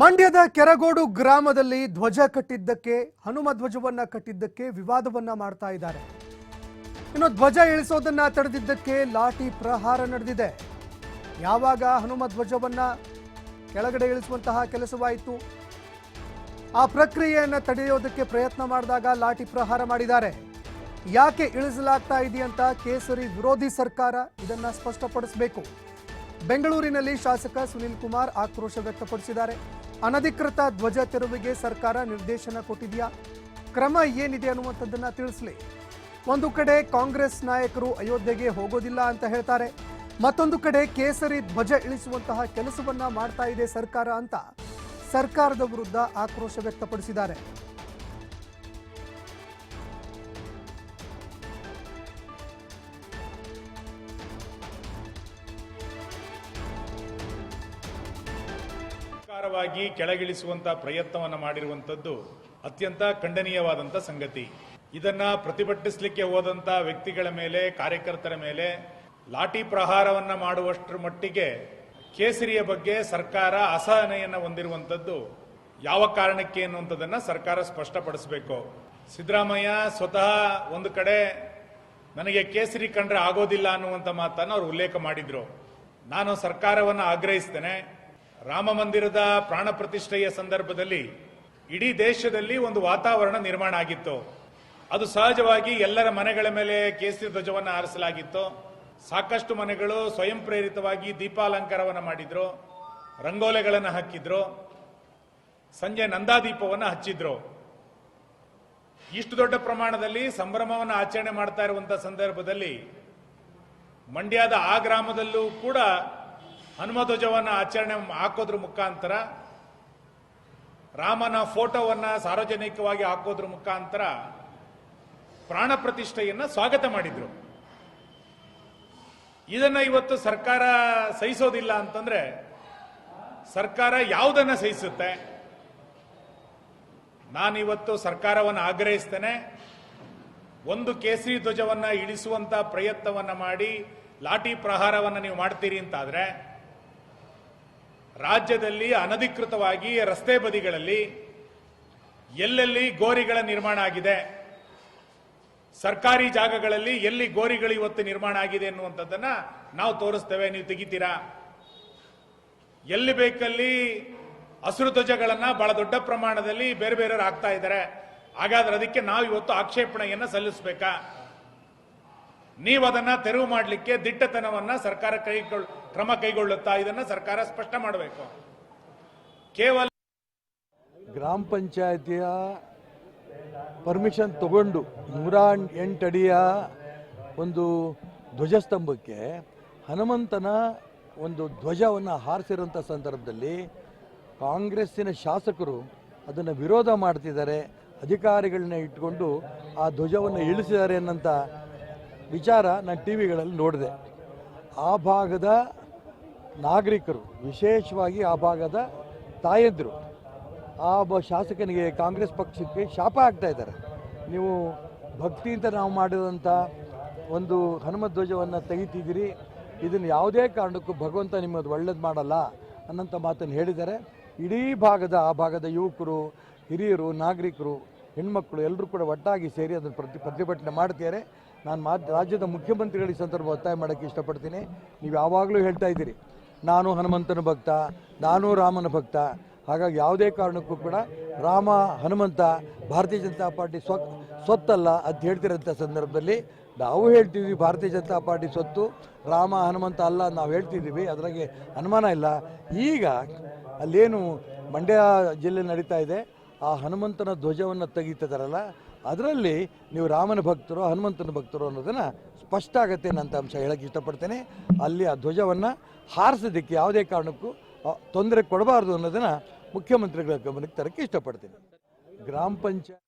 ಮಂಡ್ಯದ ಕೆರಗೋಡು ಗ್ರಾಮದಲ್ಲಿ ಧ್ವಜ ಕಟ್ಟಿದ್ದಕ್ಕೆ ಹನುಮ ಧ್ವಜವನ್ನ ಕಟ್ಟಿದ್ದಕ್ಕೆ ವಿವಾದವನ್ನ ಮಾಡ್ತಾ ಇದ್ದಾರೆ. ಇನ್ನು ಧ್ವಜ ಇಳಿಸೋದನ್ನ ತಡೆದಿದ್ದಕ್ಕೆ ಲಾಠಿ ಪ್ರಹಾರ ನಡೆದಿದೆ. ಯಾವಾಗ ಹನುಮ ಧ್ವಜವನ್ನ ಕೆಳಗಡೆ ಇಳಿಸುವಂತಹ ಕೆಲಸವಾಯಿತು, ಆ ಪ್ರಕ್ರಿಯೆಯನ್ನು ತಡೆಯೋದಕ್ಕೆ ಪ್ರಯತ್ನ ಮಾಡಿದಾಗ ಲಾಠಿ ಪ್ರಹಾರ ಮಾಡಿದ್ದಾರೆ. ಯಾಕೆ ಇಳಿಸಲಾಗ್ತಾ ಇದೆಯಂತ ಕೇಸರಿ ವಿರೋಧಿ ಸರ್ಕಾರ ಇದನ್ನ ಸ್ಪಷ್ಟಪಡಿಸಬೇಕು. ಬೆಂಗಳೂರಿನಲ್ಲಿ ಶಾಸಕ ಸುನೀಲ್ ಕುಮಾರ್ ಆಕ್ರೋಶ ವ್ಯಕ್ತಪಡಿಸಿದ್ದಾರೆ. ಅನಧಿಕೃತ ಧ್ವಜ ತೆರವಿಗೆ ಸರ್ಕಾರ ನಿರ್ದೇಶನ ಕೊಟ್ಟಿದೆಯಾ, ಕ್ರಮ ಏನಿದೆ ಅನ್ನುವಂಥದ್ದನ್ನ ತಿಳಿಸಲಿ. ಒಂದು ಕಡೆ ಕಾಂಗ್ರೆಸ್ ನಾಯಕರು ಅಯೋಧ್ಯೆಗೆ ಹೋಗೋದಿಲ್ಲ ಅಂತ ಹೇಳ್ತಾರೆ, ಮತ್ತೊಂದು ಕಡೆ ಕೇಸರಿ ಧ್ವಜ ಇಳಿಸುವಂತಹ ಕೆಲಸವನ್ನ ಮಾಡ್ತಾ ಇದೆ ಸರ್ಕಾರ ಅಂತ ಸರ್ಕಾರದ ವಿರುದ್ಧ ಆಕ್ರೋಶ ವ್ಯಕ್ತಪಡಿಸಿದ್ದಾರೆ. ಸರ್ಕಾರವಾಗಿ ಕೆಳಗಿಳಿಸುವಂತಹ ಪ್ರಯತ್ನವನ್ನು ಮಾಡಿರುವಂತದ್ದು ಅತ್ಯಂತ ಖಂಡನೀಯವಾದಂತ ಸಂಗತಿ. ಇದನ್ನ ಪ್ರತಿಭಟಿಸಲಿಕ್ಕೆ ಹೋದಂತ ವ್ಯಕ್ತಿಗಳ ಮೇಲೆ, ಕಾರ್ಯಕರ್ತರ ಮೇಲೆ ಲಾಠಿ ಪ್ರಹಾರವನ್ನ ಮಾಡುವಷ್ಟರ ಮಟ್ಟಿಗೆ ಕೇಸರಿಯ ಬಗ್ಗೆ ಸರ್ಕಾರ ಅಸಹನೆಯನ್ನ ಹೊಂದಿರುವಂತದ್ದು ಯಾವ ಕಾರಣಕ್ಕೆ ಅನ್ನುವಂಥದ್ದನ್ನ ಸರ್ಕಾರ ಸ್ಪಷ್ಟಪಡಿಸಬೇಕು. ಸಿದ್ದರಾಮಯ್ಯ ಸ್ವತಃ ಒಂದು ಕಡೆ ನನಗೆ ಕೇಸರಿ ಕಂಡ್ರೆ ಆಗೋದಿಲ್ಲ ಅನ್ನುವಂಥ ಮಾತನ್ನು ಅವರು ಉಲ್ಲೇಖ ಮಾಡಿದ್ರು. ನಾನು ಸರ್ಕಾರವನ್ನು ಆಗ್ರಹಿಸ್ತೇನೆ, ರಾಮ ಮಂದಿರದ ಪ್ರಾಣ ಪ್ರತಿಷ್ಠೆಯ ಸಂದರ್ಭದಲ್ಲಿ ಇಡೀ ದೇಶದಲ್ಲಿ ಒಂದು ವಾತಾವರಣ ನಿರ್ಮಾಣ ಆಗಿತ್ತು. ಅದು ಸಹಜವಾಗಿ ಎಲ್ಲರ ಮನೆಗಳ ಮೇಲೆ ಕೇಸರಿ ಧ್ವಜವನ್ನು ಹಾರಿಸಲಾಗಿತ್ತು. ಸಾಕಷ್ಟು ಮನೆಗಳು ಸ್ವಯಂ ಪ್ರೇರಿತವಾಗಿ ದೀಪಾಲಂಕಾರವನ್ನು ಮಾಡಿದ್ರು, ರಂಗೋಲೆಗಳನ್ನು ಹಾಕಿದ್ರು, ಸಂಜೆ ನಂದಾದೀಪವನ್ನು ಹಚ್ಚಿದ್ರು. ಇಷ್ಟು ದೊಡ್ಡ ಪ್ರಮಾಣದಲ್ಲಿ ಸಂಭ್ರಮವನ್ನು ಆಚರಣೆ ಮಾಡ್ತಾ ಇರುವಂತಹ ಸಂದರ್ಭದಲ್ಲಿ ಮಂಡ್ಯದ ಆ ಗ್ರಾಮದಲ್ಲೂ ಕೂಡ ಹನುಮ ಧ್ವಜವನ್ನು ಆಚರಣೆ ಹಾಕೋದ್ರ ಮುಖಾಂತರ, ರಾಮನ ಫೋಟೋವನ್ನ ಸಾರ್ವಜನಿಕವಾಗಿ ಹಾಕೋದ್ರ ಮುಖಾಂತರ ಪ್ರಾಣ ಪ್ರತಿಷ್ಠೆಯನ್ನ ಸ್ವಾಗತ ಮಾಡಿದ್ರು. ಇದನ್ನ ಇವತ್ತು ಸರ್ಕಾರ ಸಹಿಸೋದಿಲ್ಲ ಅಂತಂದ್ರೆ ಸರ್ಕಾರ ಯಾವುದನ್ನ ಸಹಿಸುತ್ತೆ? ನಾನಿವತ್ತು ಸರ್ಕಾರವನ್ನು ಆಗ್ರಹಿಸ್ತೇನೆ, ಒಂದು ಕೇಸರಿ ಧ್ವಜವನ್ನ ಇಳಿಸುವಂತ ಪ್ರಯತ್ನವನ್ನ ಮಾಡಿ ಲಾಠಿ ಪ್ರಹಾರವನ್ನು ನೀವು ಮಾಡ್ತೀರಿ ಅಂತಾದ್ರೆ, ರಾಜ್ಯದಲ್ಲಿ ಅನಧಿಕೃತವಾಗಿ ರಸ್ತೆ ಬದಿಗಳಲ್ಲಿ ಎಲ್ಲೆಲ್ಲಿ ಗೋರಿಗಳ ನಿರ್ಮಾಣ ಆಗಿದೆ, ಸರ್ಕಾರಿ ಜಾಗಗಳಲ್ಲಿ ಎಲ್ಲಿ ಗೋರಿಗಳು ಇವತ್ತು ನಿರ್ಮಾಣ ಆಗಿದೆ ಎನ್ನುವಂಥದ್ದನ್ನ ನಾವು ತೋರಿಸ್ತೇವೆ, ನೀವು ತೆಗಿತೀರಾ? ಎಲ್ಲಿ ಬೇಕಲ್ಲಿ ಹಸಿರು ಧ್ವಜಗಳನ್ನ ಬಹಳ ದೊಡ್ಡ ಪ್ರಮಾಣದಲ್ಲಿ ಬೇರೆ ಬೇರೆಯವರು ಹಾಕ್ತಾ ಇದ್ದಾರೆ. ಹಾಗಾದ್ರೆ ಅದಕ್ಕೆ ನಾವು ಇವತ್ತು ಆಕ್ಷೇಪಣೆಯನ್ನ ಸಲ್ಲಿಸಬೇಕಾ? ನೀವು ಅದನ್ನ ತೆರವು ಮಾಡಲಿಕ್ಕೆ ದಿಟ್ಟತನವನ್ನ ಸರ್ಕಾರ ಕ್ರಮ ಕೈಗೊಳ್ಳುತ್ತಾ? ಇದನ್ನ ಸರ್ಕಾರ ಸ್ಪಷ್ಟ ಮಾಡಬೇಕು. ಕೇವಲ ಗ್ರಾಮ ಪಂಚಾಯತಿಯ ಪರ್ಮಿಷನ್ ತಗೊಂಡು 108 ಅಡಿಯ ಒಂದು ಧ್ವಜಸ್ತಂಭಕ್ಕೆ ಹನುಮಂತನ ಒಂದು ಧ್ವಜವನ್ನು ಹಾರಿಸಿರುವಂಥ ಸಂದರ್ಭದಲ್ಲಿ ಕಾಂಗ್ರೆಸ್ಸಿನ ಶಾಸಕರು ಅದನ್ನು ವಿರೋಧ ಮಾಡ್ತಿದ್ದಾರೆ, ಅಧಿಕಾರಿಗಳನ್ನ ಇಟ್ಕೊಂಡು ಆ ಧ್ವಜವನ್ನು ಇಳಿಸಿದ್ದಾರೆ ಅನ್ನೋಂಥ ವಿಚಾರ ನಾನು ಟಿ ವಿಗಳಲ್ಲಿ ನೋಡಿದೆ. ಆ ಭಾಗದ ನಾಗರಿಕರು, ವಿಶೇಷವಾಗಿ ಆ ಭಾಗದ ತಾಯಂದಿರು ಆ ಶಾಸಕನಿಗೆ, ಕಾಂಗ್ರೆಸ್ ಪಕ್ಷಕ್ಕೆ ಶಾಪ ಆಗ್ತಾ ಇದ್ದಾರೆ. ನೀವು ಭಕ್ತಿಯಿಂದ ನಾವು ಮಾಡಿದಂಥ ಒಂದು ಹನುಮ ಧ್ವಜವನ್ನು ತೆಗಿತಿದ್ದೀರಿ, ಇದನ್ನು ಯಾವುದೇ ಕಾರಣಕ್ಕೂ ಭಗವಂತ ನಿಮ್ಮದು ಒಳ್ಳೇದು ಮಾಡಲ್ಲ ಅನ್ನೋಂಥ ಮಾತನ್ನು ಹೇಳಿದ್ದಾರೆ. ಇಡೀ ಆ ಭಾಗದ ಯುವಕರು, ಹಿರಿಯರು, ನಾಗರಿಕರು, ಹೆಣ್ಮಕ್ಳು ಎಲ್ಲರೂ ಕೂಡ ಒಟ್ಟಾಗಿ ಸೇರಿ ಅದನ್ನು ಪ್ರತಿಭಟನೆ ಮಾಡ್ತಿದ್ದಾರೆ. ನಾನು ರಾಜ್ಯದ ಮುಖ್ಯಮಂತ್ರಿಗಳಿಗೆ ಸಂದರ್ಭ ಒತ್ತಾಯ ಮಾಡೋಕ್ಕೆ ಇಷ್ಟಪಡ್ತೀನಿ. ನೀವು ಯಾವಾಗಲೂ ಹೇಳ್ತಾ ಇದ್ದೀರಿ, ನಾನು ಹನುಮಂತನ ಭಕ್ತ, ನಾನು ರಾಮನ ಭಕ್ತ, ಹಾಗಾಗಿ ಯಾವುದೇ ಕಾರಣಕ್ಕೂ ಕೂಡ ರಾಮ ಹನುಮಂತ ಭಾರತೀಯ ಜನತಾ ಪಾರ್ಟಿ ಸ್ವತ್ತಲ್ಲ ಅಂತ ಹೇಳ್ತಿರೋಂಥ ಸಂದರ್ಭದಲ್ಲಿ ನಾವು ಹೇಳ್ತೀವಿ ಭಾರತೀಯ ಜನತಾ ಪಾರ್ಟಿ ಸ್ವತ್ತು, ರಾಮ ಹನುಮಂತ ಅಲ್ಲ ನಾವು ಹೇಳ್ತಿದ್ದೀವಿ, ಅದರಾಗೆ ಅನುಮಾನ ಇಲ್ಲ. ಈಗ ಅಲ್ಲೇನು ಮಂಡ್ಯ ಜಿಲ್ಲೆ ನಡೀತಾ ಇದೆ, ಆ ಹನುಮಂತನ ಧ್ವಜವನ್ನು ತೆಗಿತಿದ್ದಾರಲ್ಲ, ಅದರಲ್ಲಿ ನೀವು ರಾಮನ ಭಕ್ತರು ಹನುಮಂತನ ಭಕ್ತರು ಅನ್ನೋದನ್ನು ಸ್ಪಷ್ಟ ಆಗುತ್ತೆ ಅನ್ನೋಂಥ ಅಂಶ ಹೇಳಕ್ಕೆ ಇಷ್ಟಪಡ್ತೇನೆ. ಅಲ್ಲಿ ಆ ಧ್ವಜವನ್ನು ಹಾರಿಸೋದಕ್ಕೆ ಯಾವುದೇ ಕಾರಣಕ್ಕೂ ತೊಂದರೆ ಕೊಡಬಾರ್ದು ಅನ್ನೋದನ್ನು ಮುಖ್ಯಮಂತ್ರಿಗಳ ಗಮನಕ್ಕೆ ತರಕ್ಕೆ ಇಷ್ಟಪಡ್ತೀನಿ. ಗ್ರಾಮ ಪಂಚಾಯತ್